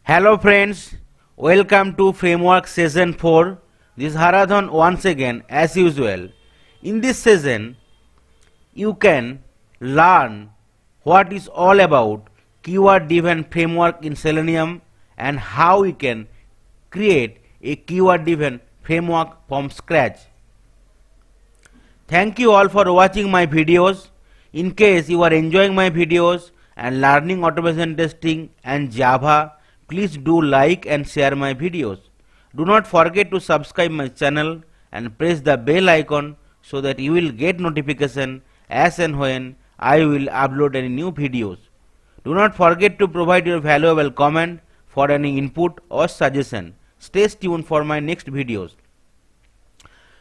Hello friends, welcome to Framework Session 4. This is Haradhan once again as usual. In this session, you can learn what is all about keyword driven framework in Selenium and how we can create a keyword driven framework from scratch. Thank you all for watching my videos. In case you are enjoying my videos and learning automation testing and Java, please do like and share my videos. Do not forget to subscribe my channel and press the bell icon so that you will get notification as and when I will upload any new videos. Do not forget to provide your valuable comment for any input or suggestion. Stay tuned for my next videos.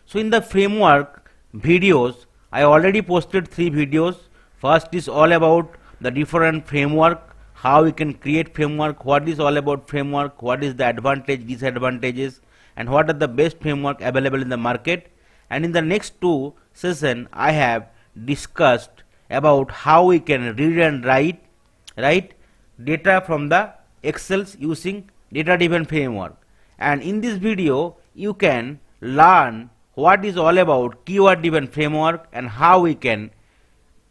So in the framework videos, I already posted 3 videos. First is all about the different framework, how we can create framework, what is all about framework, what is the advantage, disadvantages, and what are the best framework available in the market. And in the next 2 session, I have discussed about how we can read and write data from the Excels using data driven framework. And in this video, you can learn what is all about keyword driven framework and how we can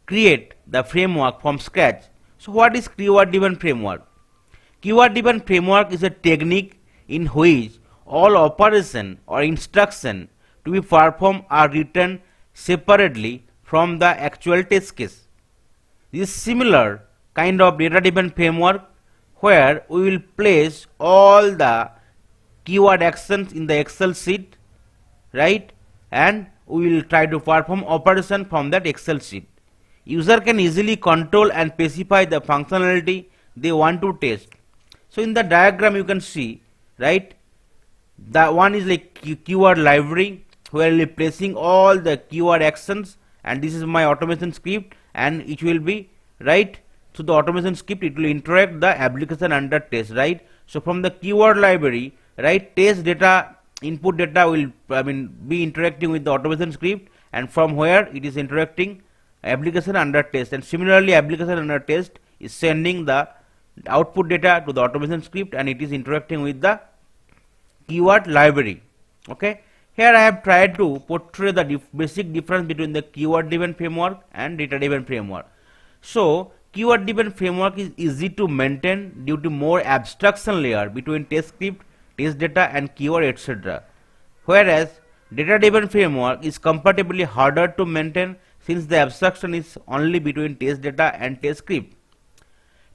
create the framework from scratch. So what is keyword driven framework? Keyword driven framework is a technique in which all operation or instruction to be performed are written separately from the actual test case. This is similar kind of data driven framework where we will place all the keyword actions in the Excel sheet, right? And we will try to perform operation from that Excel sheet. User can easily control and specify the functionality they want to test. So in the diagram you can see, right, the one is like keyword library where we will be placing all the keyword actions, and this is my automation script, and it will be right. So the automation script, it will interact the application under test, right? So from the keyword library, right, test data, input data will be interacting with the automation script, and from where it is interacting application under test, and similarly application under test is sending the output data to the automation script and it is interacting with the keyword library. Okay, here I have tried to portray the basic difference between the keyword driven framework and data driven framework. So keyword driven framework is easy to maintain due to more abstraction layer between test script, test data and keyword etc. Whereas data driven framework is comparatively harder to maintain since the abstraction is only between test data and test script.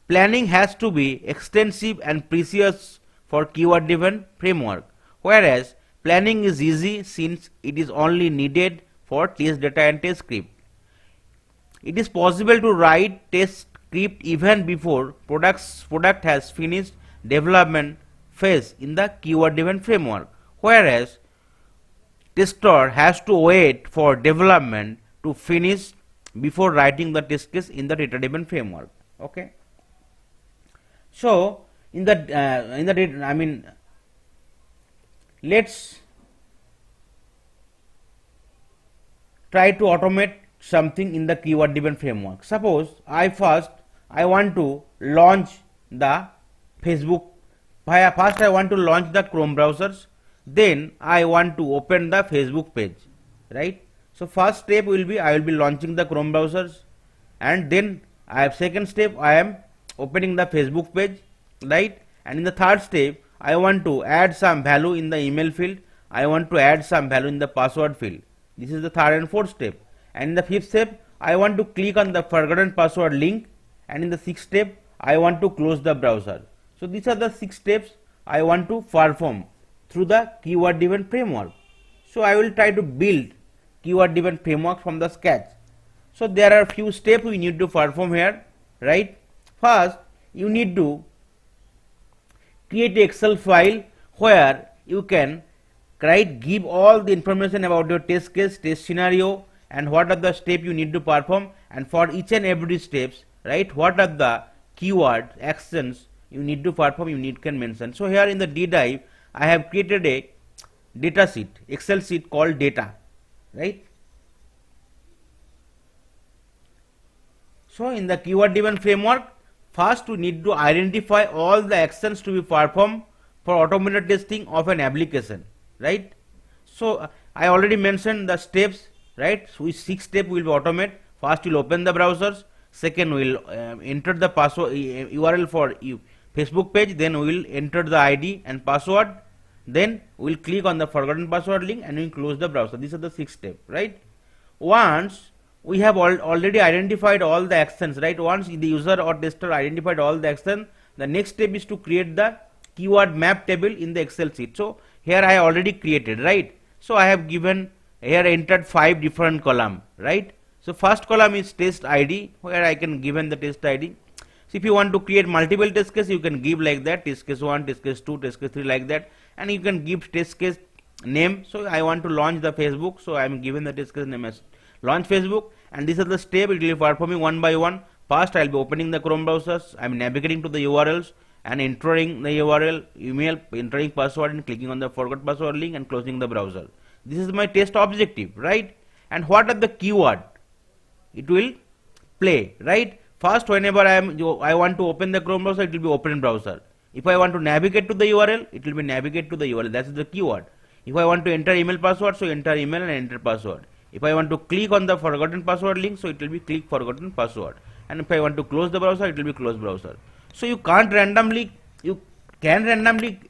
Planning has to be extensive and precious for keyword driven framework, whereas planning is easy since it is only needed for test data and test script. It is possible to write test script even before product has finished development phase in the keyword driven framework, whereas tester has to wait for development to finish before writing the test case in the data driven framework. Okay, so let's try to automate something in the keyword driven framework. Suppose I want to launch the Facebook. First I want to launch the Chrome browsers, then I want to open the Facebook page, right? So first step will be I will be launching the Chrome browsers, and then second step I am opening the Facebook page, right? And in the third step I want to add some value in the email field, I want to add some value in the password field. This is the third and fourth step. And in the fifth step I want to click on the forgotten password link, and in the sixth step I want to close the browser. So these are the 6 steps I want to perform through the keyword driven framework. So I will try to build keyword driven framework from the scratch. So there are few steps we need to perform here, right? First you need to create an Excel file where you can give all the information about your test case, test scenario, and what are the steps you need to perform, and for each and every steps, right, what are the keyword actions you need to perform, you can mention. So here in the D drive I have created a data sheet, Excel sheet called data, right? So in the keyword driven framework, first we need to identify all the actions to be performed for automated testing of an application, right? So I already mentioned the steps, right? So with 6 steps we will automate. First we will open the browsers, second we will enter the password URL for Facebook page, then we will enter the ID and password, then we will click on the forgotten password link and we will close the browser. These are the 6 steps, right? Once we have already identified all the actions, right? Once the user or tester identified all the actions, the next step is to create the keyword map table in the Excel sheet. So here I already created, right? So I have given here entered 5 different column, right? So first column is test ID, where I can given the test ID. So if you want to create multiple test case, you can give like that, test case 1, test case 2, test case 3, like that, and you can give test case name. So I want to launch the Facebook, so I am given the test case name as launch Facebook, and this is the step. It will be performing one by one. First I will be opening the Chrome browsers, I am navigating to the URLs and entering the URL, email, entering password and clicking on the forgot password link and closing the browser. This is my test objective, right? And what are the keyword it will play, right? First, whenever I want to open the Chrome browser, it will be open browser. If I want to navigate to the URL, it will be navigate to the URL. That is the keyword. If I want to enter email password, so enter email and enter password. If I want to click on the forgotten password link, so it will be click forgotten password. And if I want to close the browser, it will be close browser. So you can randomly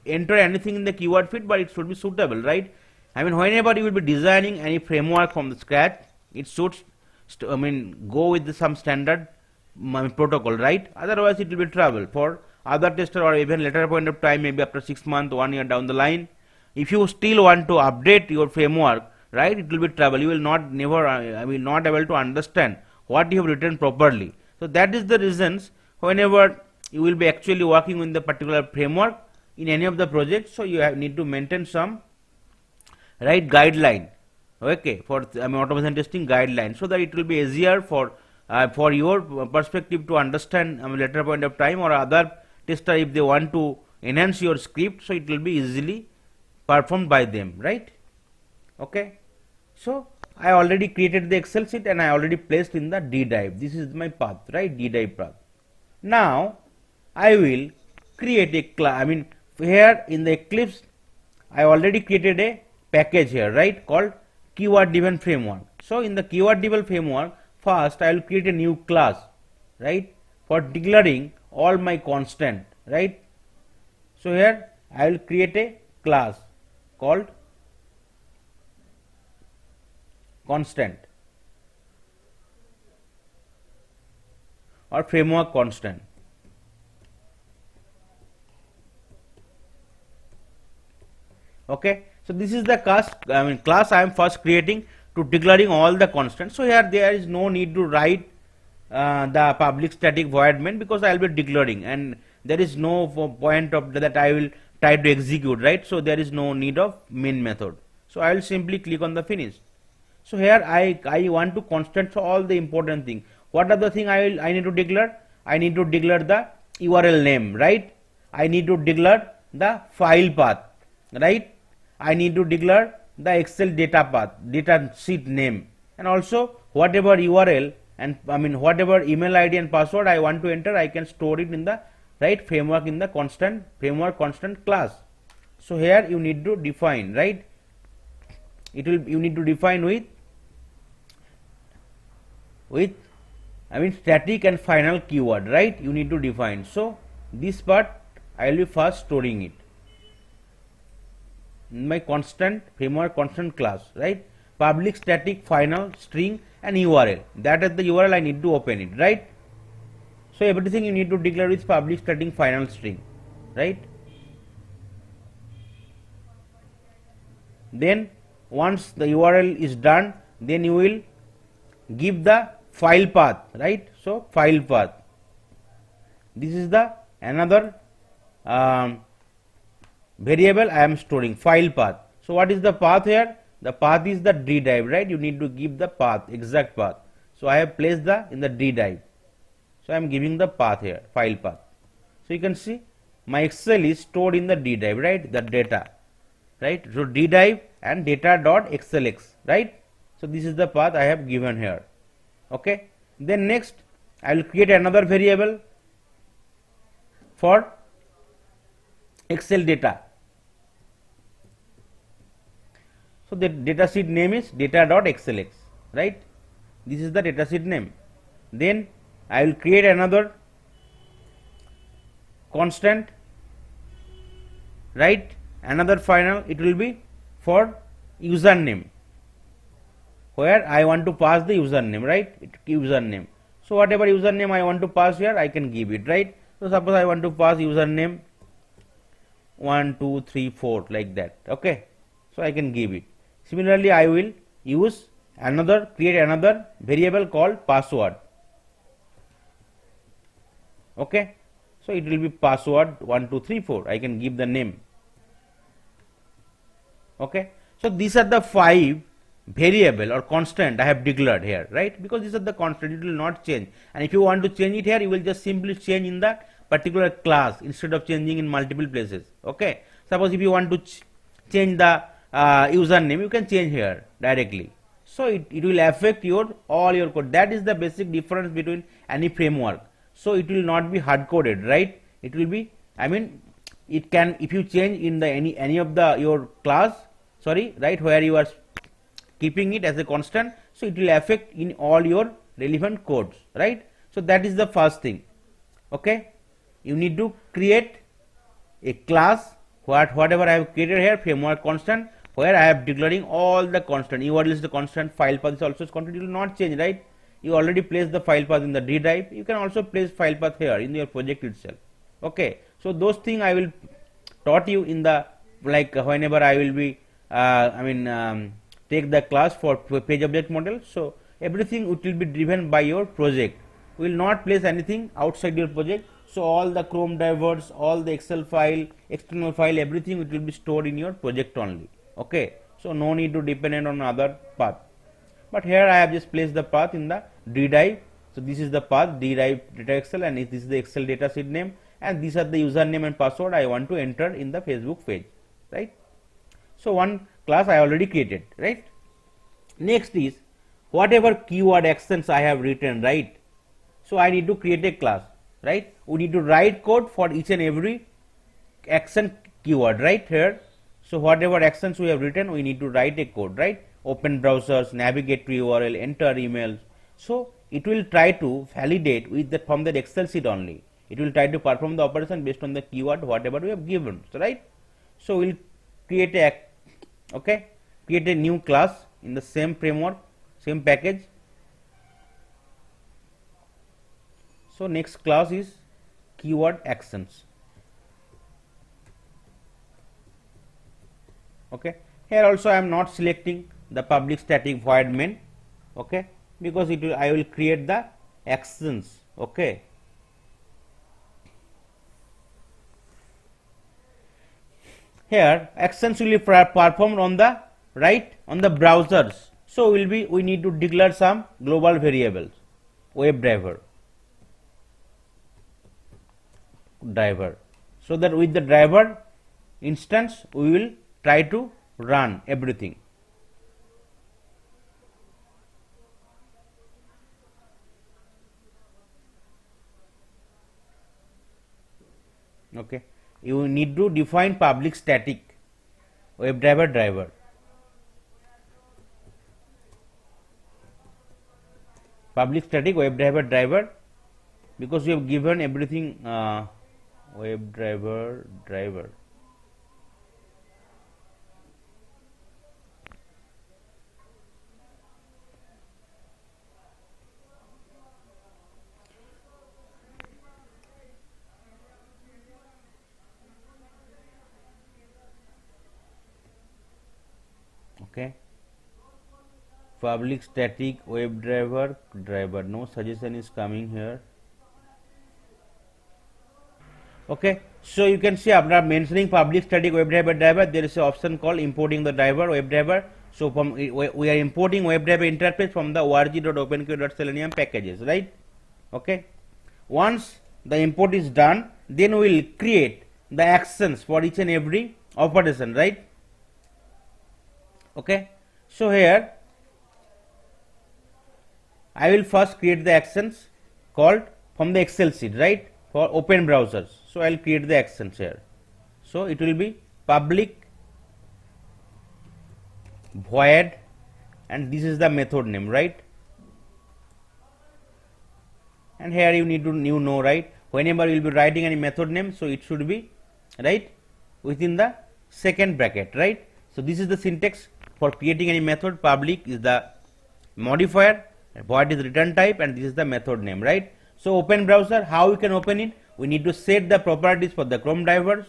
enter anything in the keyword feed, but it should be suitable, right? I mean, whenever you will be designing any framework from the scratch, it should go with some standard protocol, right? Otherwise it will be trouble for other tester, or even later point of time, maybe after 6 months, 1 year down the line. If you still want to update your framework, right, it will be trouble. You will not able to understand what you have written properly. So that is the reasons whenever you will be actually working in the particular framework in any of the projects, so you need to maintain some right guideline, okay, for automation testing guideline, so that it will be easier for your perspective to understand later point of time, or other tester if they want to enhance your script, so it will be easily performed by them, right? Okay, so I already created the Excel sheet and I already placed in the D drive. This is my path, right? D drive path. Now I will create a class. Here in the Eclipse I already created a package here, right, called keyword driven framework. So in the keyword driven framework, first I will create a new class, right, for declaring all my constant, right? So here I will create a class called constant or framework constant. Okay, so this is the class I am first creating to declaring all the constants. So here there is no need to write the public static void main, because I will be declaring, and there is no point of that I will try to execute, right? So there is no need of main method. So I will simply click on the finish. So here I want to constant all the important thing. What are the thing I need to declare? I need to declare the URL name, right? I need to declare the file path, right? I need to declare the Excel data path, data sheet name, and also whatever URL and whatever email ID and password I want to enter, I can store it in the right framework in the framework constant class. So here you need to define, right? You need to define with static and final keyword, right? You need to define. So this part I will be first storing it in my constant framework constant class, right? Public static final string and URL, that is the URL I need to open it, right? So everything you need to declare with public static final string, right? Then once the URL is done, then you will give the file path, right? So file path, this is the another variable I am storing, file path. So what is the path here? The path is the D drive, right? You need to give the path, exact path. So I have placed the in the D drive. So I am giving the path here, file path. So you can see my Excel is stored in the D drive, right? The data, right? So D drive and data.xlx, right? So this is the path I have given here. Okay. Then next I will create another variable for Excel data. So the dataset name is data.xlx, right? This is the dataset name. Then I will create another constant, right? Another final, it will be for username, where I want to pass the username, right? Username. So whatever username I want to pass here, I can give it, right? So suppose I want to pass username 1 2 3 4 like that, okay? So I can give it. Similarly, I will use create another variable called password, okay? So it will be password 1 2 3 4. I can give the name, okay? So these are the 5 variable or constant I have declared here, right? Because these are the constant, it will not change. And if you want to change it here, you will just simply change in the particular class instead of changing in multiple places, okay? Suppose if you want to change the username, you can change here directly. So it will affect all your code. That is the basic difference between any framework. So it will not be hard coded, right? It will be, I mean, it can, if you change in the any of the your class, sorry, right, where you are keeping it as a constant, so it will affect in all your relevant codes, right? So that is the first thing, okay? You need to create a class, whatever I have created here, framework constant, where I have declaring all the constant. URL is the constant, file path is also constant, it will not change, right? You already placed the file path in the D drive, you can also place file path here in your project itself, okay? So those things I will taught you in the, like, whenever I will be take the class for page object model. So everything it will be driven by your project. We will not place anything outside your project. So all the Chrome drivers, all the Excel file, external file, everything it will be stored in your project only, okay? So no need to depend on other path. But here I have just placed the path in the D drive. So this is the path, D drive data Excel, and this is the Excel data sheet name, and these are the username and password I want to enter in the Facebook page, right? So one class I already created, right? Next is whatever keyword actions I have written, right? So I need to create a class, right? We need to write code for each and every action keyword, right here. So whatever actions we have written, we need to write a code, right? Open browsers, navigate to URL, enter emails. So it will try to validate with that from the Excel sheet only. It will try to perform the operation based on the keyword whatever we have given, so, right? So we'll create create a new class in the same framework, same package. So next class is keyword actions, okay? Here also I am not selecting the public static void main, okay, because it will, I will create the actions, okay? Here actions will be performed on the on the browsers. So we need to declare some global variables, web driver, so that with the driver instance we will try to run everything. Okay, you need to define public static web driver, public static web driver, because we have given everything web driver. Okay, public static web driver, no suggestion is coming here. Okay, so you can see after mentioning public static web driver, there is an option called importing the driver web driver. So from we are importing web driver interface from the org.openqr.selenium packages, right? Okay, once the import is done, then we will create the actions for each and every operation, right? Okay, so here I will first create the actions called from the Excel sheet, right, for open browsers. So I'll create the actions here. So it will be public void, and this is the method name, right? And here you need to know, right, whenever you will be writing any method name, so it should be right within the second bracket, right? So this is the syntax for creating any method. Public is the modifier, void is return type, and this is the method name, right? So open browser, how we can open it? We need to set the properties for the Chrome drivers,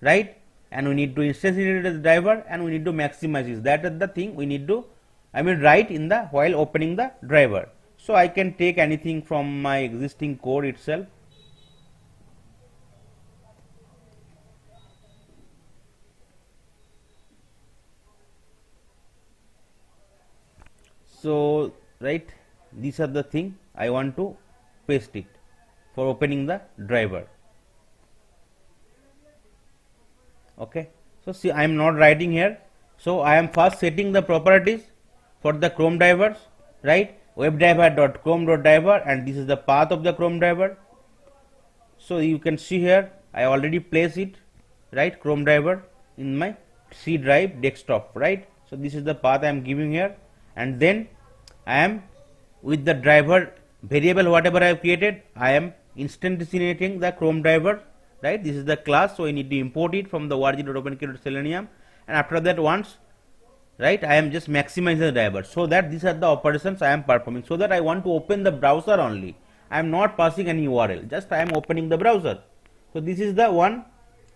right? And we need to instantiate the driver, and we need to maximize this. That is the thing we need to, write in the while opening the driver. So I can take anything from my existing code itself. So right, these are the thing I want to paste it for opening the driver. Okay, so see, I am not writing here. So I am first setting the properties for the Chrome drivers, right? WebDriver.chrome.driver, and this is the path of the Chrome driver. So you can see here I already placed it, right, Chrome driver in my C drive desktop, right? So this is the path I am giving here, and then I am with the driver variable whatever I have created, I am instantiating the Chrome driver, right? This is the class, so I need to import it from the org.openkey.selenium, and after that once, right, I am just maximizing the driver, so that these are the operations I am performing, so that I want to open the browser only. I am not passing any URL, just I am opening the browser. So this is the one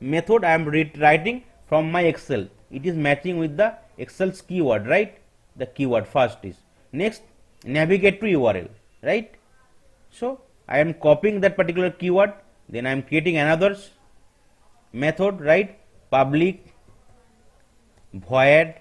method I am writing from my Excel. It is matching with the Excel's keyword, right? The keyword first is. Next, navigate to URL, right? So I am copying that particular keyword, then I am creating another method, right? Public void,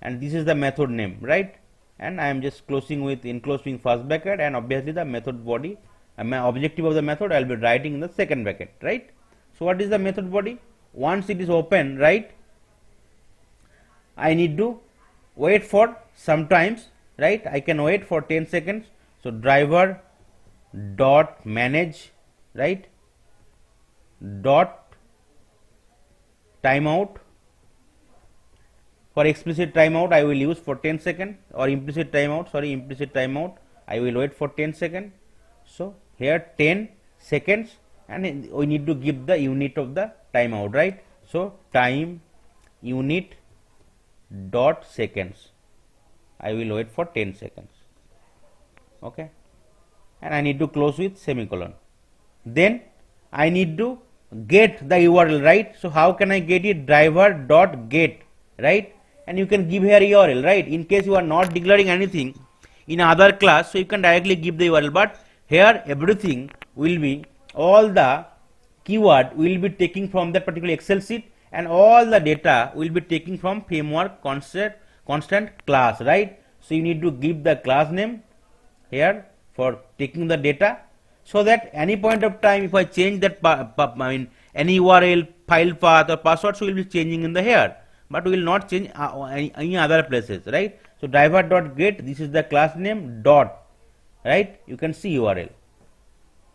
and this is the method name, right? And I am just closing with enclosing first bracket, and obviously the method body, my objective of the method I will be writing in the second bracket, right? So what is the method body? Once it is open, right, I need to wait for sometimes, right? I can wait for 10 seconds. So driver dot manage, right, dot timeout. For explicit timeout I will use for 10 seconds, or implicit timeout, I will wait for 10 seconds. So here 10 seconds, and we need to give the unit of the timeout, right? So time unit dot seconds, I will wait for 10 seconds, okay, and I need to close with semicolon. Then I need to get the URL, right? So how can I get it? Driver dot get, right? And you can give here URL, right? In case you are not declaring anything in other class, so you can directly give the URL, but here everything will be, all the keyword will be taking from that particular Excel sheet, and all the data will be taking from framework constant class, right? So you need to give the class name here for taking the data, so that any point of time if I change that any URL, file path or password, so we will be changing in the here, but we will not change any other places, right? So driver dot get, this is the class name dot, right? You can see URL.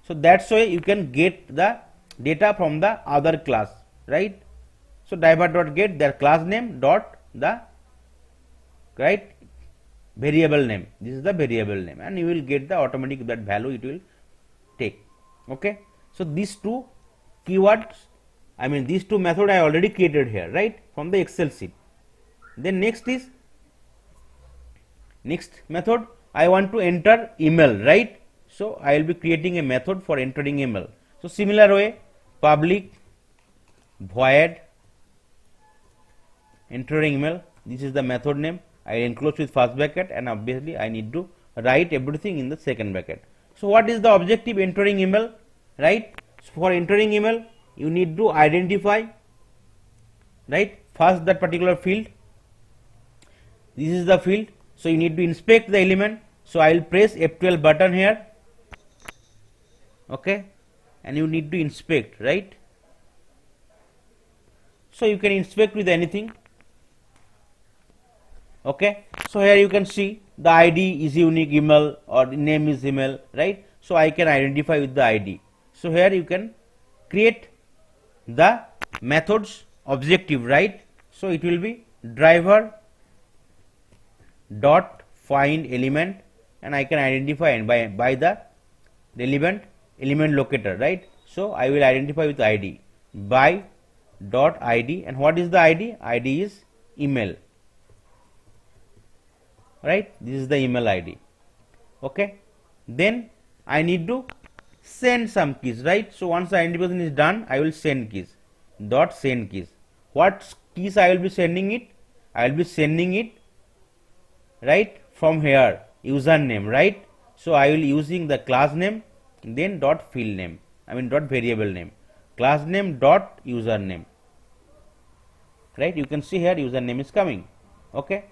So that's why you can get the data from the other class, right? So driver dot get their class name dot the, right, variable name. This is the variable name, and you will get the automatic that value it will take. Okay. So these two keywords, these two methods I already created here, right, from the Excel sheet. Then next method I want to enter email, right? So I will be creating a method for entering email. So similar way, public void entering email, this is the method name. I enclose with first bracket, and obviously I need to write everything in the second bracket. So what is the objective? Entering email, right? So for entering email you need to identify, right, first that particular field. This is the field, so you need to inspect the element. So I will press F12 button here, okay, and you need to inspect, right? So you can inspect with anything, okay. So here you can see the ID is unique email or name is email, right? So I can identify with the ID. So here you can create the methods objective, right? So it will be driver dot find element, and I can identify and by the relevant element locator, right? So I will identify with id by dot id, and what is the id? Id is email, right? This is the email id. Okay, then I need to send some keys, right? So once the identification is done, I will send keys dot send keys. What keys I will be sending it? I will be sending it, right, from here username, right? So I will using the class name, then dot field name, I mean dot variable name, class name dot username, right? You can see here username is coming. Okay,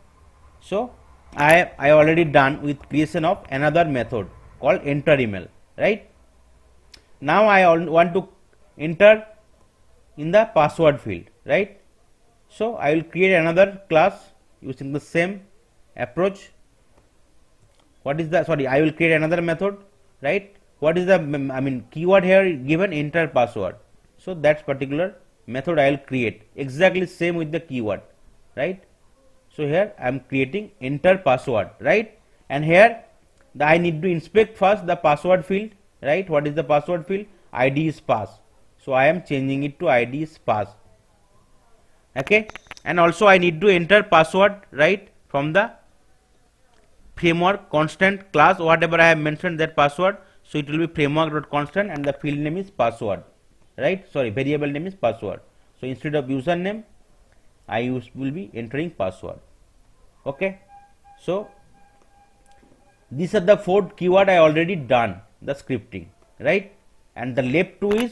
so I already done with creation of another method called enter email, right? Now I want to enter in the password field, right? So I will create another class using the same approach. What is the, sorry, I will create another method, right? What is the, I mean, keyword here given enter password. So that particular method I will create exactly same with the keyword, right? So here I am creating enter password, right? And here I need to inspect first the password field, right? What is the password field? ID is pass. So I am changing it to ID is pass. Okay, and also I need to enter password, right, from the framework constant class, whatever I have mentioned that password. So it will be framework.constant and the field name is password, right? Sorry, variable name is password. So instead of username, I will be entering password. Okay, so these are the 4 keyword I already done the scripting, right? And the left 2 is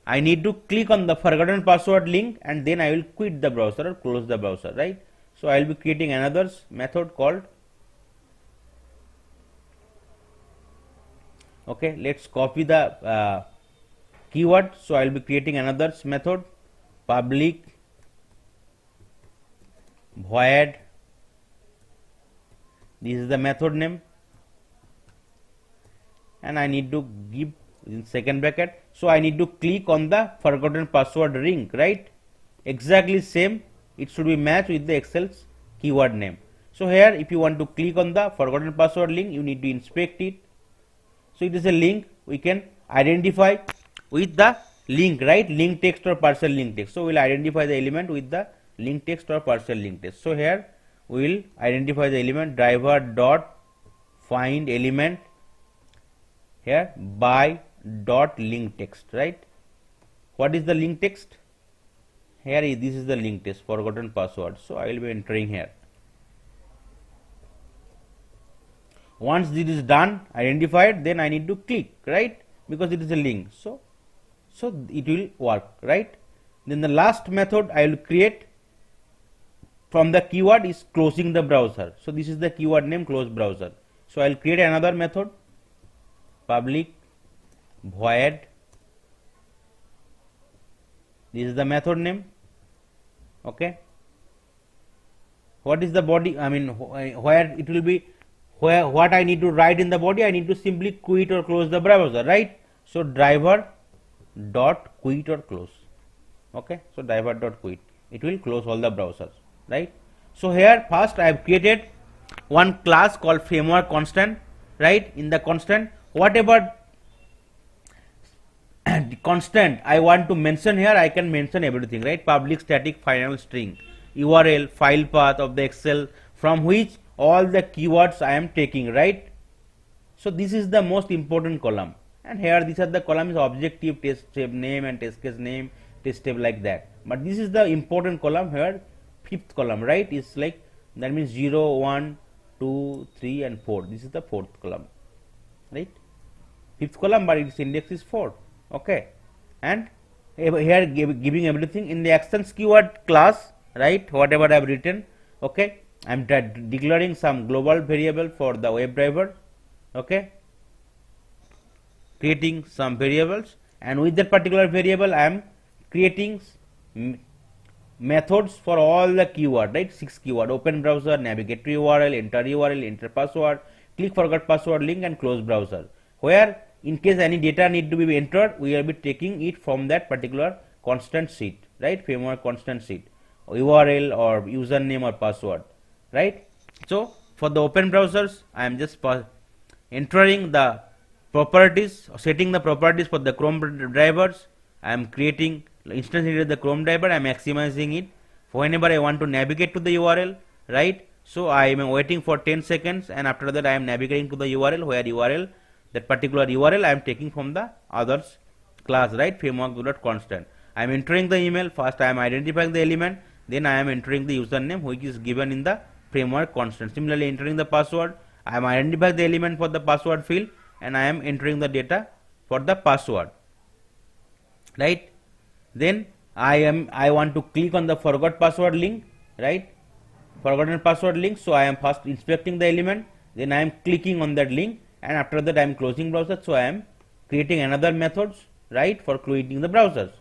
I need to click on the forgotten password link and then I will quit the browser or close the browser, right? So I will be creating another method called, okay, let's copy the keyword. So I will be creating another method public void, this is the method name, and I need to give in second bracket. So I need to click on the forgotten password link, right? Exactly same, it should be matched with the Excel's keyword name. So here if you want to click on the forgotten password link, you need to inspect it. So it is a link, we can identify with the link, right? Link text or partial link text. So we will identify the element with the link text or partial link text. So here we will identify the element driver dot find element here by dot link text, right? What is the link text? Here this is the link text forgotten password. So I will be entering here. Once this is done, identified, then I need to click, right? Because it is a link. So it will work, right? Then the last method I will create from the keyword is closing the browser. So this is the keyword name, close browser. So I will create another method public void, this is the method name. Okay, what is the body, I mean where it will be, where what I need to write in the body, I need to simply quit or close the browser, right? So driver dot quit or close. Okay, so driver dot quit, it will close all the browsers, right? So here first I have created one class called framework constant, right? In the constant, whatever constant I want to mention here, I can mention everything, right? Public static final string, URL, file path of the Excel from which all the keywords I am taking, right? So this is the most important column, and here these are the columns objective, test step name and test case name, test step, like that. But this is the important column here, 5th column, right? It's like that means 0, 1, 2, 3 and 4. This is the 4th column, right? 5th column, but its index is 4. Okay, and here giving everything in the actions keyword class, right? Whatever I have written. Okay, I am declaring some global variable for the web driver. Okay, creating some variables, and with that particular variable I am creating methods for all the keyword, right? 6 keyword: open browser, navigate to URL, enter password, click forgot password link and close browser, where in case any data need to be entered, we will be taking it from that particular constant sheet, right? Framework constant sheet, URL or username or password, right? So for the open browsers, I am just entering the properties, setting the properties for the Chrome drivers. I am creating instantiated the Chrome driver. I am maximizing it whenever I want to navigate to the URL, right? So I am waiting for 10 seconds, and after that I am navigating to the URL, where URL, that particular URL I am taking from the others class, right? Framework.constant. I am entering the email. First I am identifying the element, then I am entering the username which is given in the framework constant. Similarly, entering the password, I am identifying the element for the password field, and I am entering the data for the password, right? Then I want to click on the forgot password link, right? Forgotten password link. So I am first inspecting the element, then I am clicking on that link, and after that I am closing browser. So I am creating another methods, right, for creating the browsers.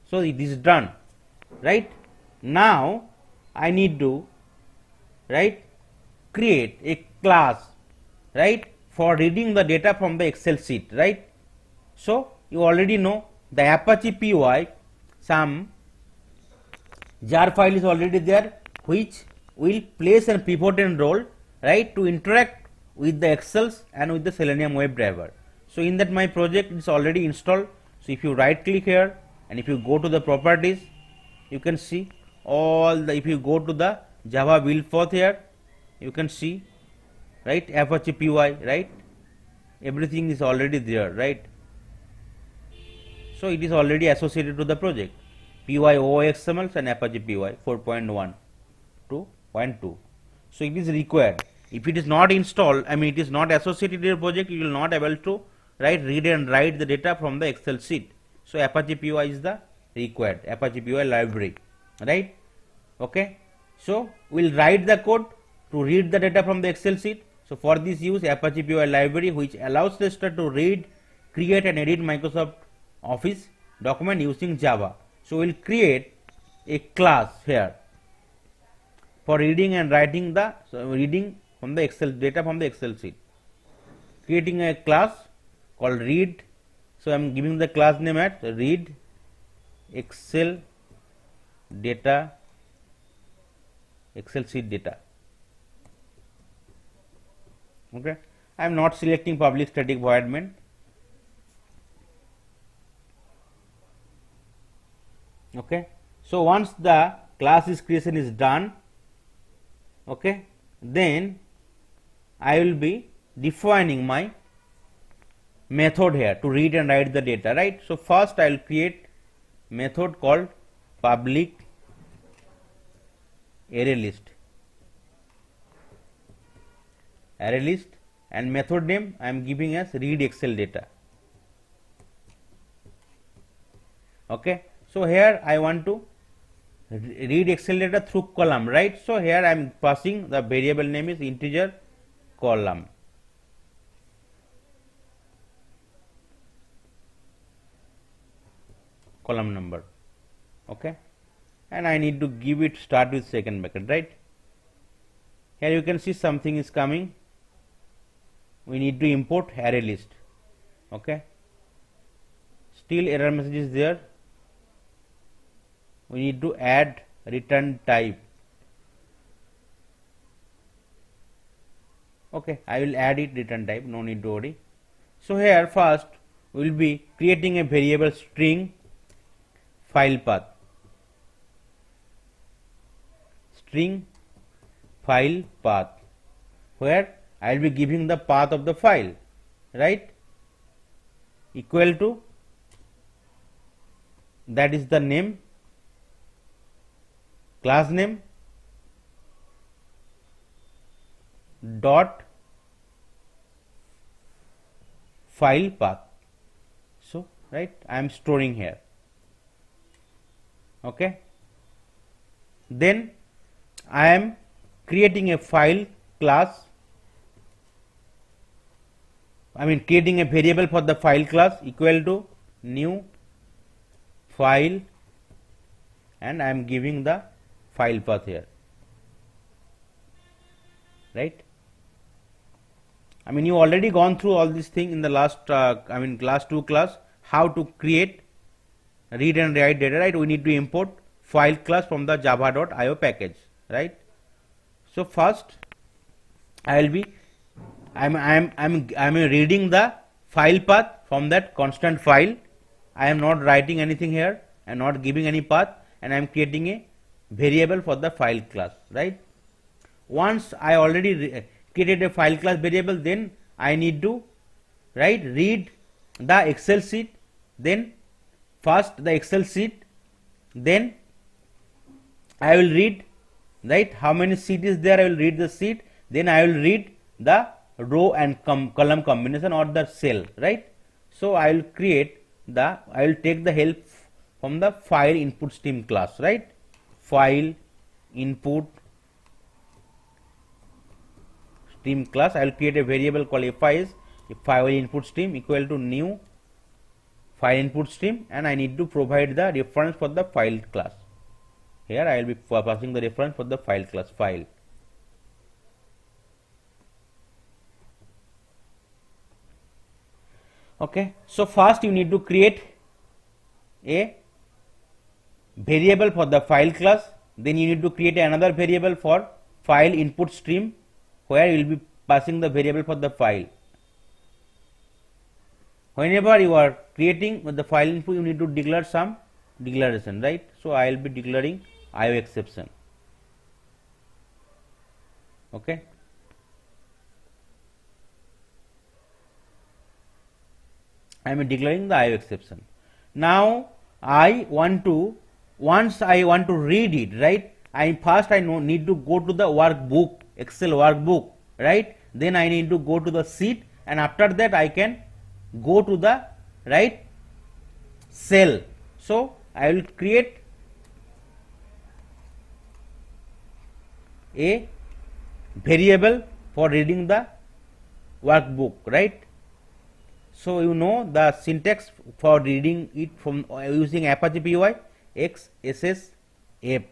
So it is done, right? Now I need to, right, create a class, right, for reading the data from the Excel sheet, right? So you already know the Apache PY, some jar file is already there, which will place a pivotal role, right, to interact with the Excels and with the Selenium WebDriver. So in that my project is already installed. So if you right click here, and if you go to the properties, you can see all the, if you go to the Java build path here, you can see, right, Apache PY, right, everything is already there, right? So it is already associated to the project, PYOXML and Apache PY 4.1 to 0.2. So it is required. If it is not installed, I mean it is not associated to your project, you will not able to, right, read and write the data from the Excel sheet. So Apache PY is the required, Apache PY library, right? Okay. So we will write the code to read the data from the Excel sheet. So for this, use Apache PY library, which allows tester to read, create and edit Microsoft Office document using Java. So we will create a class here for reading and writing the, so reading from the Excel data from the Excel sheet. Creating a class called read. So I am giving the class name at read Excel data, Excel sheet data. Okay, I am not selecting public static void main. Okay, so once the class is creation is done, okay, then I will be defining my method here to read and write the data, right? So first I will create method called public array list, and method name I am giving as read Excel data. Okay, so here I want to read Excel data through column, right? So here I am passing the variable name is integer column. Column number, okay, and I need to give it start with second bracket, right? Here you can see something is coming. We need to import array list, okay. Still error message is there. We need to add return type. Okay, I will add it return type, no need to worry. So here first we will be creating a variable string file path, string file path, where I will be giving the path of the file, right, equal to, that is the name, class name, dot file path. So right, I am storing here, okay. Then I am creating a file class, I mean creating a variable for the file class equal to new file, and I am giving the file path here, right. I mean, you already gone through all this thing in the last class 2 class, how to create, read and write data, right? We need to import file class from the java.io package, right? So first I will be I'm reading the file path from that constant file. I am not writing anything here, I am not giving any path, and I am creating a variable for the file class, right? Once I already created a file class variable, then I need to read the Excel sheet, then first the Excel sheet, then I will read how many sheet is there, I will read the sheet, then I will read the row and column combination or the cell, right? So I will take the help from the file input stream class, right? File input stream class, I will create a variable called FIS, file input stream equal to new file input stream, and I need to provide the reference for the file class. Here I will be passing the reference for the file class file. Okay, so first you need to create a variable for the file class, then you need to create another variable for file input stream, where you will be passing the variable for the file. Whenever you are creating with the file input, you need to declare some declaration, right? So I will be declaring IO exception. Okay, I am declaring the IO exception. Now once I want to read it, right? I need to go to the workbook, Excel workbook, right? Then I need to go to the sheet, and after that I can go to the cell. So I will create a variable for reading the workbook, right? So you know the syntax for reading it from using Apache PY, XSSF,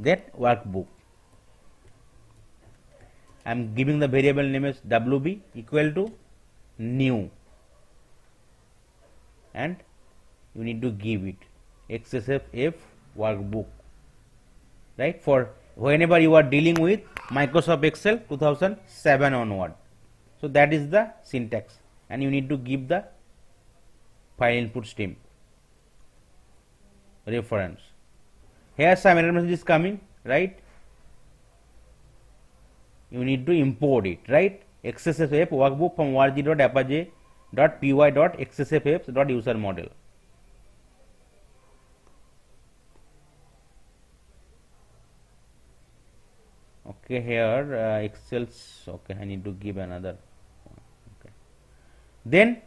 that workbook. I am giving the variable name as WB equal to new, and you need to give it XSSF workbook, right? For whenever you are dealing with Microsoft Excel 2007 onward. So that is the syntax, and you need to give the file input stream reference. Here some error message is coming, right? You need to import it, right? XSSF workbook from org.apache.py.xssf.user model. Okay, here Excel's, okay, I need to give another. Okay, then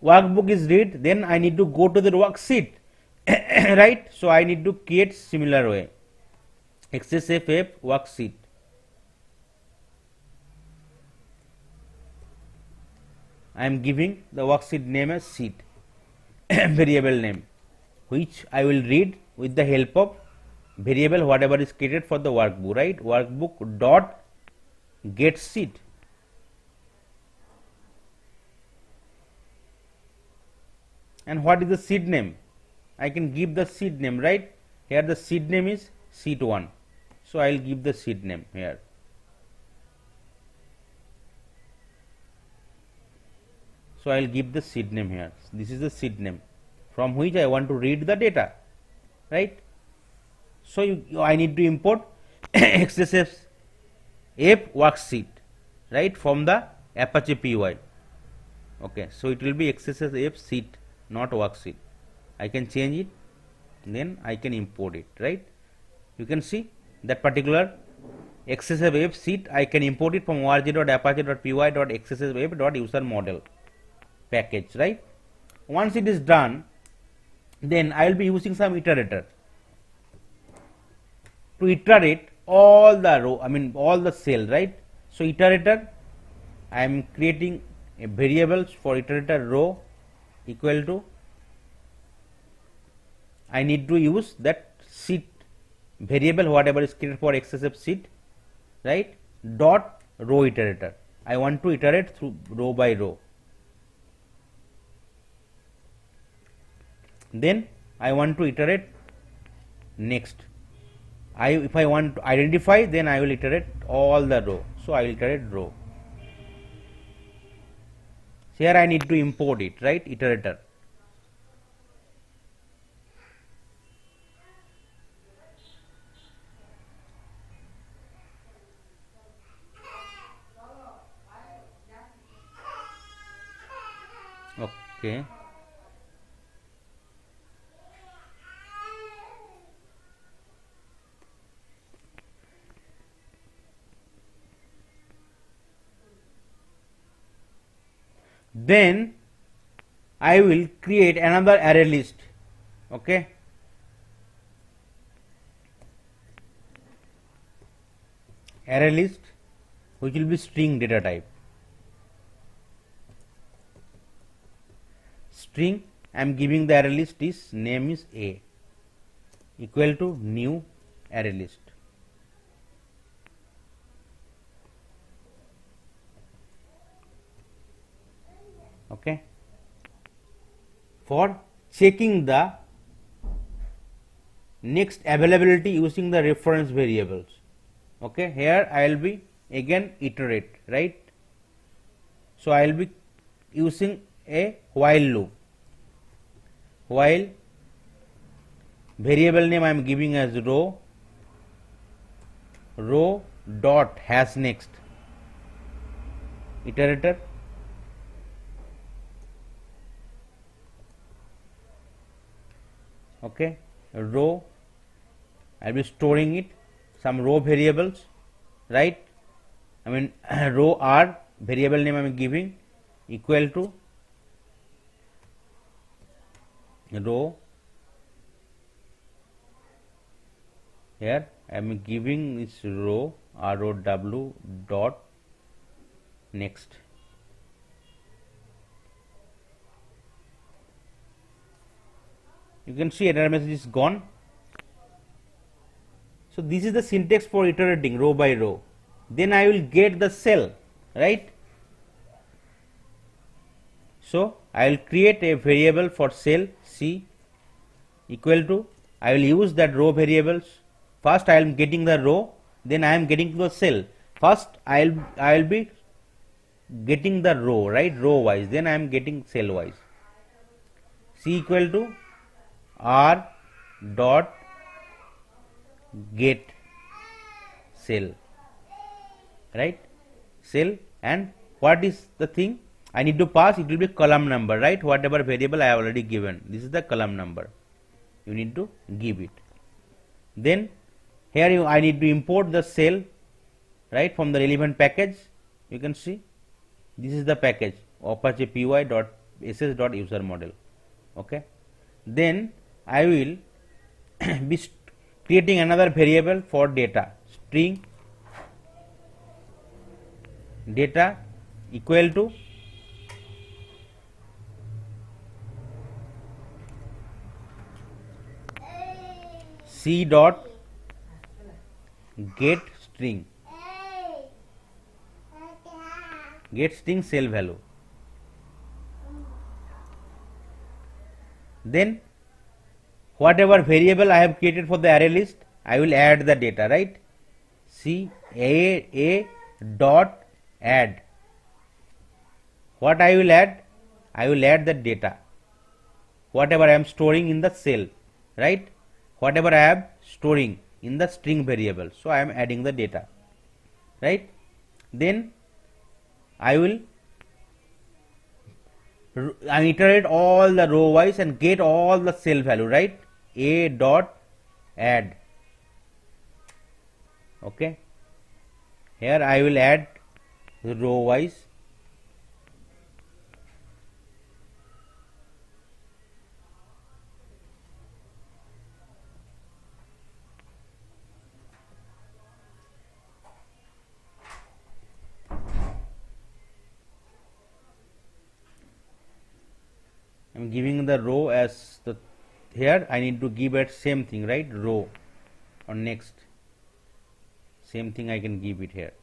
workbook is read, then I need to go to the worksheet, right? So I need to create similar way, XSSF worksheet. I am giving the worksheet name as sheet variable name, which I will read with the help of variable whatever is created for the workbook, right? Workbook dot get sheet. And what is the sheet name? I can give the sheet name, right? Here the sheet name is sheet 1, so I will give the sheet name here. So I will give the sheet name here. This is the sheet name from which I want to read the data, right? So I need to import XSSF worksheet, right, from the Apache PY. Okay, so it will be XSSF sheet, not worksheet. I can change it, then I can import it, right? You can see that particular XSSF sheet I can import it from org.apache.py.xssf.user model package, right? Once it is done, then I will be using some iterator to iterate all the row, all the cell, right? So iterator, I am creating a variable for iterator row equal to, I need to use that sheet variable whatever is created for XSSF sheet, right, dot row iterator. I want to iterate through row by row. Then I want to iterate next. If I want to identify, then I will iterate all the row. So I will iterate row. Here I need to import it, right? Iterator. Okay. Then I will create another array list. Okay. Array list which will be string data type. String, I am giving the array list is name is A equal to new array list. Okay. For checking the next availability using the reference variables. Okay, here I will be again iterate, right? So I will be using a while loop. While variable name I am giving as row dot hash next iterator. Okay, row I will be storing it some row variables, right? I mean row r variable name I am giving equal to row. Here I am giving this row row dot next. You can see error message is gone. So this is the syntax for iterating row by row. Then I will get the cell, right? So I will create a variable for cell C equal to, I will use that row variables. First I am getting the row, then I am getting to the cell. First I will be getting the row, right? Row wise, then I am getting cell wise. C equal to r dot get cell, right? Cell, and what is the thing I need to pass? It will be column number, right? Whatever variable I have already given, this is the column number, you need to give it. Then here I need to import the cell, right, from the relevant package. You can see this is the package apache py.ss.user model. Okay, then I will be creating another variable for data, string data equal to c dot get string cell value. Then whatever variable I have created for the array list, I will add the data, right? C a dot add. What I will add? I will add the data, whatever I am storing in the cell, right? Whatever I am storing in the string variable, so I am adding the data, right? Then I will iterate all the row wise and get all the cell value, right? A dot add. Okay, here I will add row wise. I am giving the row as the, here I need to give it same thing, right? Row or next, same thing I can give it here.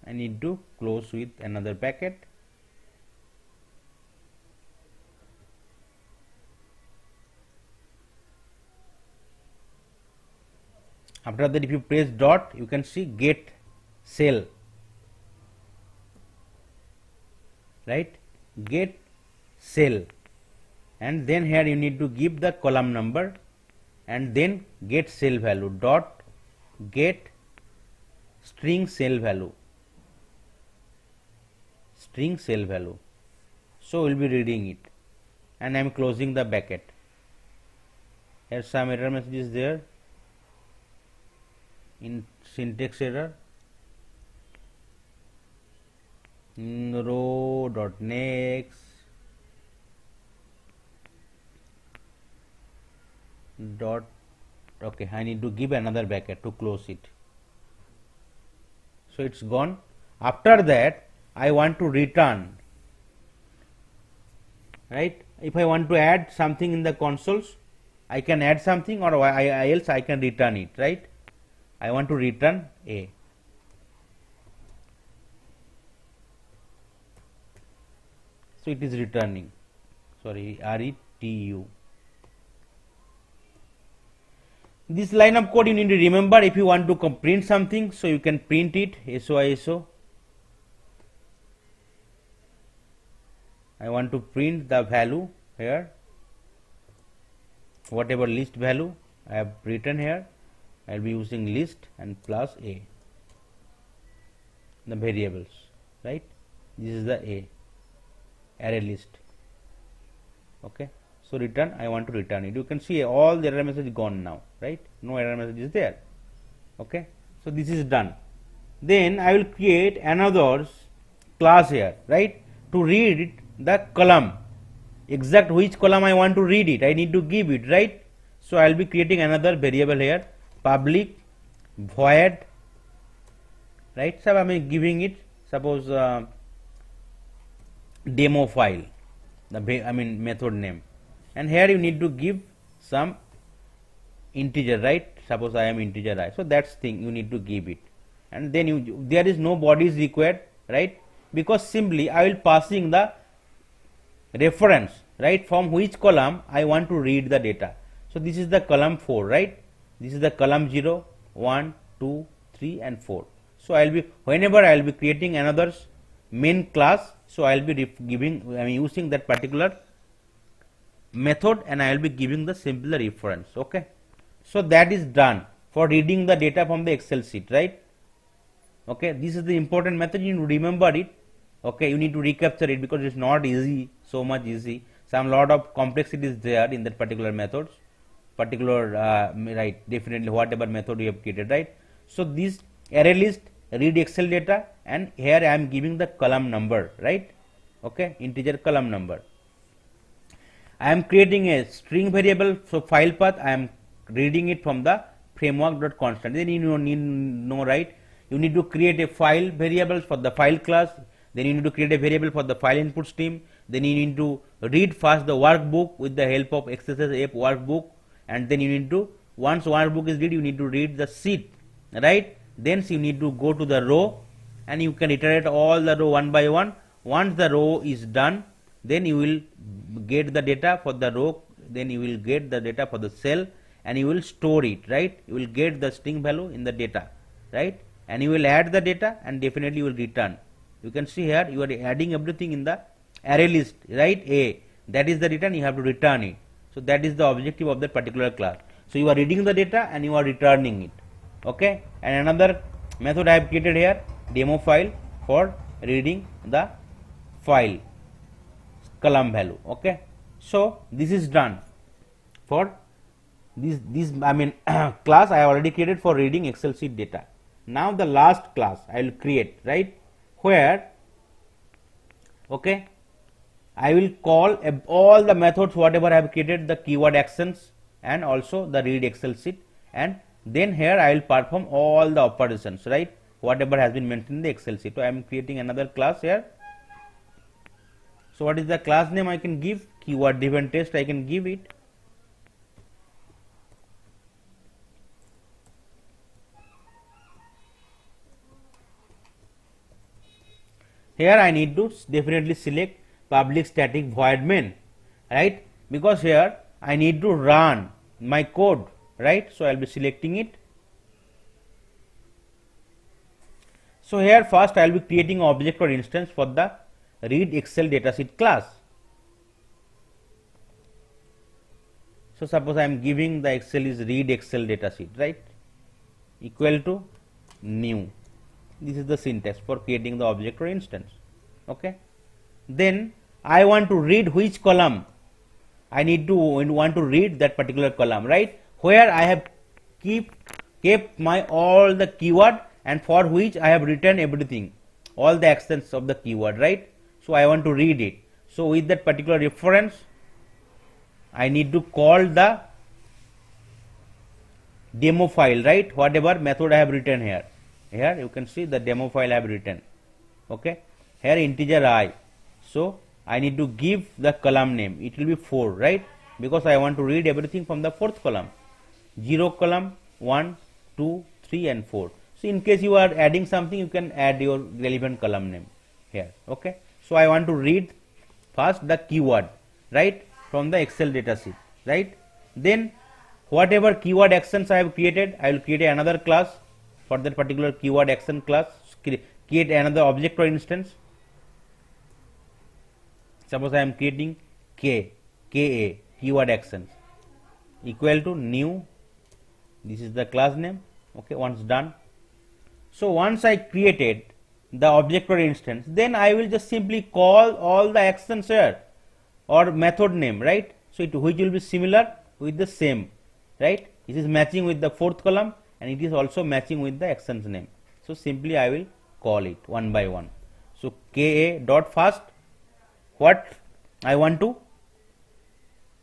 I need to close with another bracket. After that, if you press dot, you can see get cell, right? Get cell, and then here you need to give the column number, and then get cell value dot get string cell value, string cell value. So we'll be reading it, and I am closing the bracket. Here some error message is there in syntax error. Row dot next dot, okay, I need to give another bracket to close it. So it's gone. After that, I want to return, right? If I want to add something in the consoles, I can add something, or else I can return it, right? I want to return A. So it is returning, sorry, RETU. This line of code you need to remember. If you want to print something, so you can print it SOISO. I want to print the value here, whatever list value I have written here. I will be using list and plus A, the variables, right? This is the A array list. Okay, so return, I want to return it. You can see all the error message gone now, right? No error message is there. Okay, so this is done. Then I will create another class here, right? To read the column, exact which column I want to read it, I need to give it, right? So I will be creating another variable here, public void, right? So I am giving it, suppose demo file, the method name, and here you need to give some integer, right? Suppose I am integer I, so that's thing you need to give it, and then there is no bodies required, right? Because simply I will passing the reference, right, from which column I want to read the data. So this is the column 4, right? This is the column 0, 1, 2, 3 and 4. So I will be, whenever I will be creating another main class, so I will be using that particular method, and I will be giving the simpler reference. Okay, so that is done for reading the data from the Excel sheet, right? Okay, this is the important method, you need to remember it. Okay, you need to recapture it because it's not easy, so much easy. Some lot of complexity is there in that particular methods, particular right, definitely whatever method you have created, right? So this array list read Excel data, and here I am giving the column number, right? Okay, integer column number. I am creating a string variable, so file path I am reading it from the framework.constant. Then you need know, right? You need to create a file variable for the file class. Then you need to create a variable for the file input stream. Then you need to read first the workbook with the help of XSS app workbook, and then you need to, once workbook is read, you need to read the sheet, right? Then you need to go to the row, and you can iterate all the row one by one. Once the row is done, then you will get the data for the row, then you will get the data for the cell, and you will store it, right? You will get the string value in the data, right? And you will add the data, and definitely you will return. You can see here you are adding everything in the array list, right? A, that is the return, you have to return it. So that is the objective of that particular class. So you are reading the data and you are returning it. Okay, and another method I have created here, demo file, for reading the file column value. Okay, so this is done for this class I have already created for reading Excel sheet data. Now the last class I will create, right, where, okay, I will call all the methods whatever I have created, the keyword actions and also the read Excel sheet, and then here I will perform all the operations, right, whatever has been mentioned in the Excel sheet. So I am creating another class here. So what is the class name I can give? Keyword driven test I can give it. here I need to definitely select public static void main, right, because here I need to run my code, right. So I will be selecting it. So here first I will be creating an object or instance for the read Excel datasheet class. So suppose I am giving the Excel is read Excel datasheet, right, equal to new. This is the syntax for creating the object or instance. Okay. Then I want to read which column. I need to want to read that particular column, right, where I have kept my all the keyword and for which I have written everything, all the actions of the keyword, right. So I want to read it. So with that particular reference I need to call the demo file, right, whatever method I have written here. Here you can see the demo file I have written. Okay. Here integer I. So I need to give the column name. It will be 4, right, because I want to read everything from the fourth column. 0 column, 1, 2, 3 and 4. So in case you are adding something, you can add your relevant column name here. Okay. So I want to read first the keyword, right, from the Excel datasheet, right. Then whatever keyword actions I have created, I will create another class for that particular keyword action class, create another object or instance. Suppose I am creating KA keyword actions equal to new. This is the class name. Okay, once done. So once I created the object or instance, then I will just simply call all the actions here or method name, right. So it which will be similar with the same, right. It is matching with the fourth column and it is also matching with the actions name. So simply I will call it one by one. So KA dot first, what I want to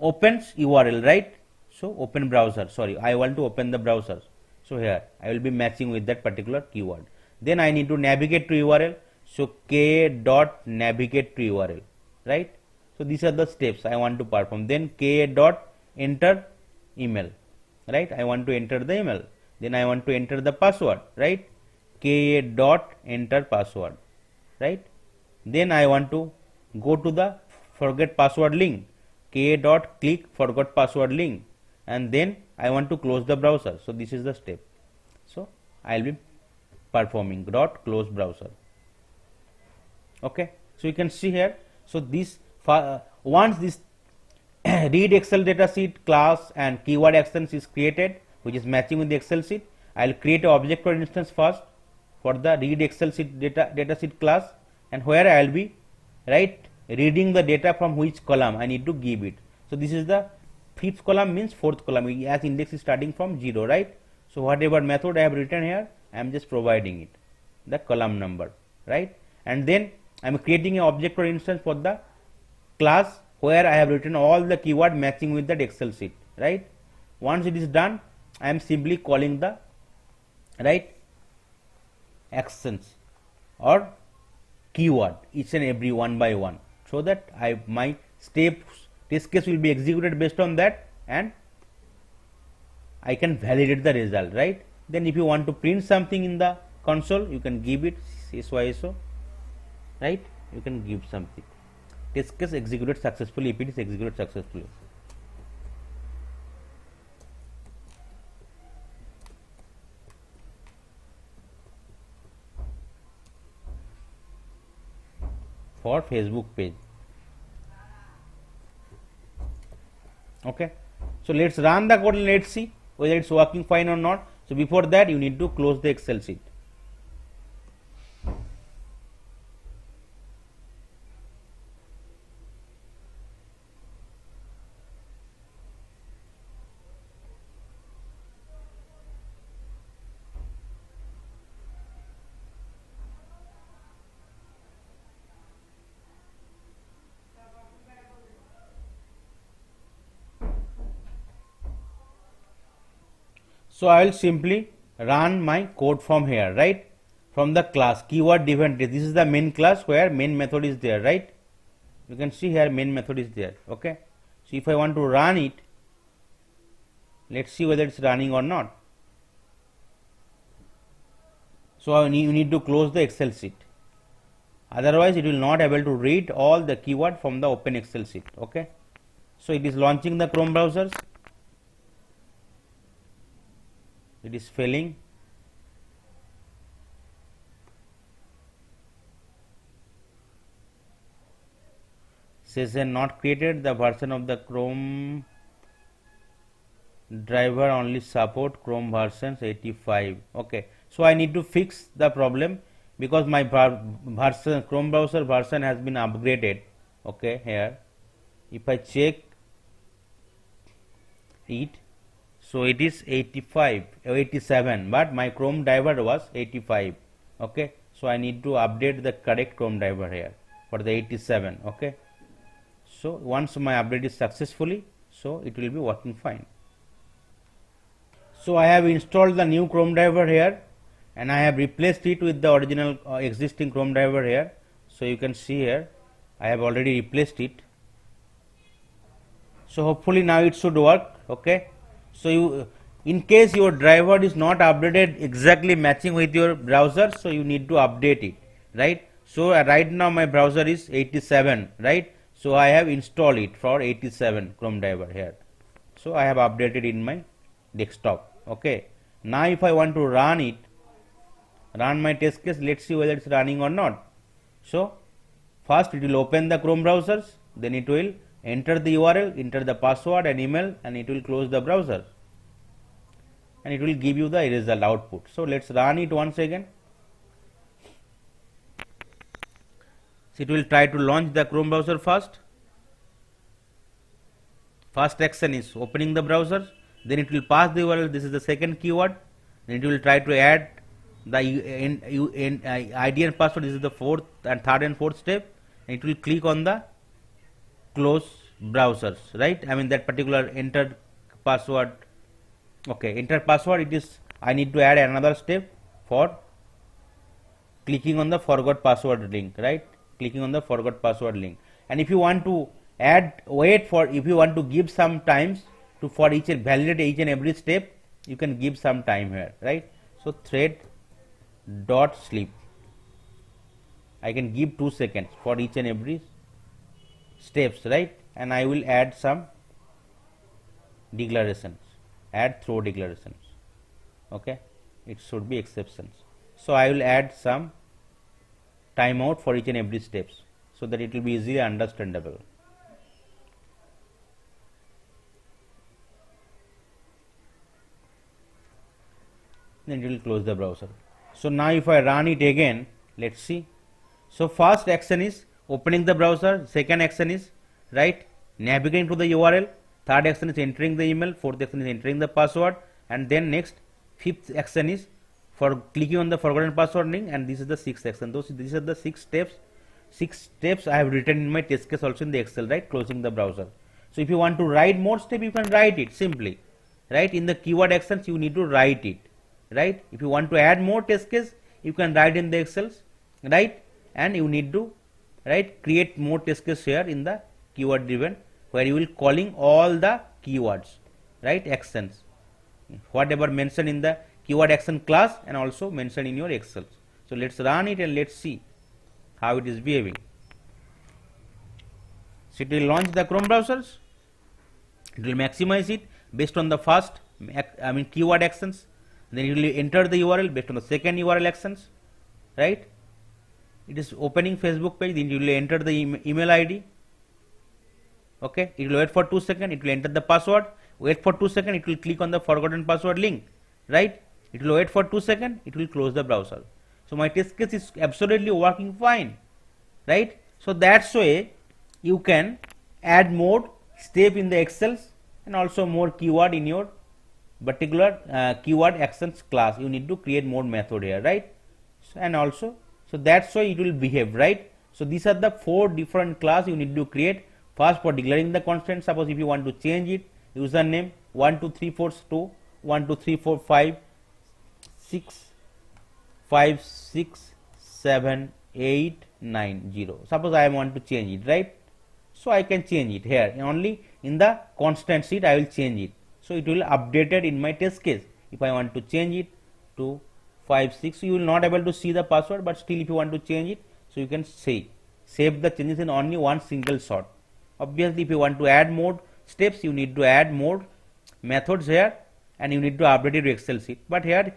opens URL, right. So open browser, sorry, I want to open the browser. So here I will be matching with that particular keyword. Then I need to navigate to URL. So KA dot navigate to URL, right. So these are the steps I want to perform. Then KA dot enter email, right. I want to enter the email. Then I want to enter the password, right. KA dot enter password, right. Then I want to go to the forget password link, KA dot click forgot password link, and then I want to close the browser. So this is the step. So I will be performing dot close browser. Okay. So you can see here. So this once this read Excel datasheet class and keyword actions is created, which is matching with the Excel sheet, I will create an object or instance first for the read Excel sheet datasheet class, and where I will be reading the data from which column I need to give it. So this is the fifth column, means fourth column, as index is starting from 0, right. So whatever method I have written here, I am just providing it the column number, right. And then I am creating an object or instance for the class where I have written all the keyword matching with that Excel sheet, right. Once it is done, I am simply calling the actions or keyword each and every one by one, so that my steps test case will be executed based on that and I can validate the result, right. Then if you want to print something in the console, you can give it SYSO, right. You can give something. Test case executed successfully if it is executed successfully. For Facebook page. Okay. So let's run the code and let's see whether it's working fine or not. So before that, you need to close the Excel sheet. So I will simply run my code from here, right, from the class keyword event. This is the main class where main method is there, right. You can see here main method is there. Okay. So if I want to run it, let's see whether it's running or not. So you need to close the Excel sheet. otherwise it will not able to read all the keyword from the open Excel sheet. Okay, so it is launching the Chrome browsers, it is failing. Session not created, the version of the Chrome driver only support Chrome versions 85. Okay, so I need to fix the problem because my version Chrome browser version has been upgraded. Okay, here if I check it, so it is 85 or 87, but my Chrome driver was 85. Okay, so I need to update the correct Chrome driver here for the 87. Okay, so once my update is successfully, so it will be working fine. So I have installed the new Chrome driver here and I have replaced it with the original existing Chrome driver here. So you can see here I have already replaced it. So hopefully now it should work. Okay, so you, in case your driver is not updated exactly matching with your browser, so you need to update it, right? So right now my browser is 87, right? So I have installed it for 87 Chrome driver here. So I have updated in my desktop. Okay, now if I want to run it, run my test case, let's see whether it's running or not. So first it will open the Chrome browsers, then it will enter the URL, enter the password and email, and it will close the browser and it will give you the result output. So let's run it once again. So it will try to launch the Chrome browser first. First action is opening the browser, then it will pass the URL, this is the second keyword, then it will try to add the ID and password, this is the fourth and third and fourth step, and it will click on the close browsers, right? I mean that particular entered password. Okay, enter password, it is, I need to add another step for clicking on the forgot password link, right? Clicking on the forgot password link. And if you want to add, wait for, if you want to give some times to for each and validate each and every step, you can give some time here, right? So thread dot sleep, I can give 2 seconds for each and every steps, right? And I will add some declarations, add throw declarations. Okay, it should be exceptions. So I will add some timeout for each and every steps so that it will be easily understandable. Then it will close the browser. So now if I run it again, let's see. So first action is opening the browser, second action is, right, navigating to the URL, third action is entering the email, fourth action is entering the password, and then next fifth action is for clicking on the forgotten password link, and this is the sixth action. These are the 6 steps. 6 steps I have written in my test case also in the Excel, right, closing the browser. So if you want to write more step, you can write it simply, right? In the keyword actions you need to write it, right? If you want to add more test case, you can write in the Excels, right? And you need to, right, create more test case here in the keyword driven, where you will calling all the keywords, right, actions, whatever mentioned in the keyword action class and also mentioned in your Excel. So let's run it and let's see how it is behaving. So it will launch the Chrome browsers, it will maximize it based on the first keyword actions, then it will enter the URL based on the second URL actions, right? It is opening Facebook page, then it will enter the email ID. Okay, it will wait for 2 seconds, it will enter the password, wait for 2 seconds, it will click on the forgotten password link, right? It will wait for 2 seconds, it will close the browser. So my test case is absolutely working fine, right? So that's way you can add more step in the Excels and also more keyword in your particular keyword actions class. You need to create more method here, right? So, and also, so that's why it will behave, right? So these are the 4 different class you need to create. First, for declaring the constant, suppose if you want to change it, username 1 2 3 4 2 1 2 3 4 5 6 5 6 7 8 9 0. Suppose I want to change it, right? So I can change it here only in the constant sheet. I will change it, so it will updated in my test case. If I want to change it to 5 6, you will not able to see the password, but still if you want to change it, So you can save the changes in only one single shot. Obviously, if you want to add more steps, you need to add more methods here, and you need to update your Excel sheet. But here,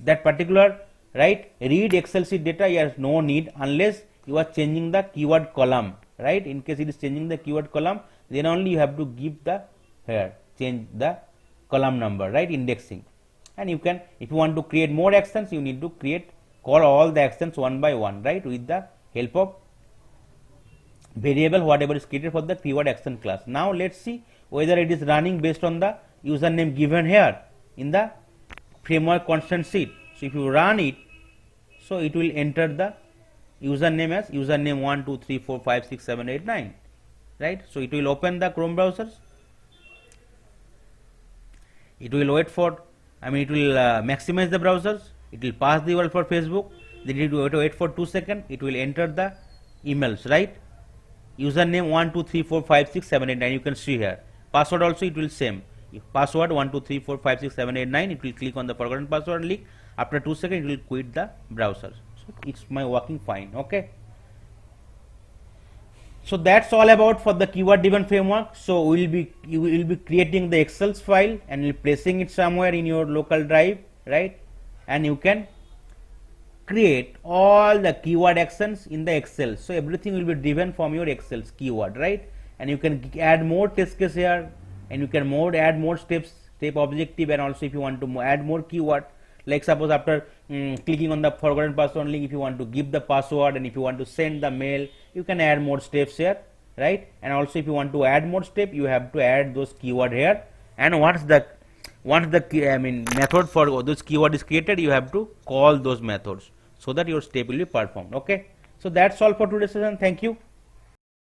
that particular read Excel sheet data, you have no need unless you are changing the keyword column, right? In case it is changing the keyword column, then only you have to give the change the column number, right? Indexing. And you can, if you want to create more actions, you need to call all the actions one by one, right? With the help of variable whatever is created for the keyword action class. Now let's see whether it is running based on the username given here in the framework constant sheet. So if you run it, so it will enter the username as username 1 2 3 4 5 6 7 8 9, right? So it will open the Chrome browsers. It will wait for, it will maximize the browsers. It will pass the URL for Facebook. Then it will wait for 2 seconds. It will enter the emails, right? Username 1 2 3 4 5 6 7 8 9. You can see here. Password also it will same. If password 1 2 3 4 5 6 7 8 9. It will click on the forgotten password link. After 2 seconds, it will quit the browser. So it's working fine. Okay. So that's all about for the keyword driven framework. So you will be creating the Excel file and you'll placing it somewhere in your local drive, right? And you can create all the keyword actions in the Excel. So everything will be driven from your Excel keyword, right? And you can add more test case here, and you can add more step objective, and also if you want to add more keyword, like suppose after clicking on the forgotten password link, if you want to give the password and if you want to send the mail, you can add more steps here, right? And also if you want to add more step, you have to add those keyword here. And once the method for those keyword is created, you have to call those methods so that your step will be performed. Okay, so that's all for today's session. Thank you.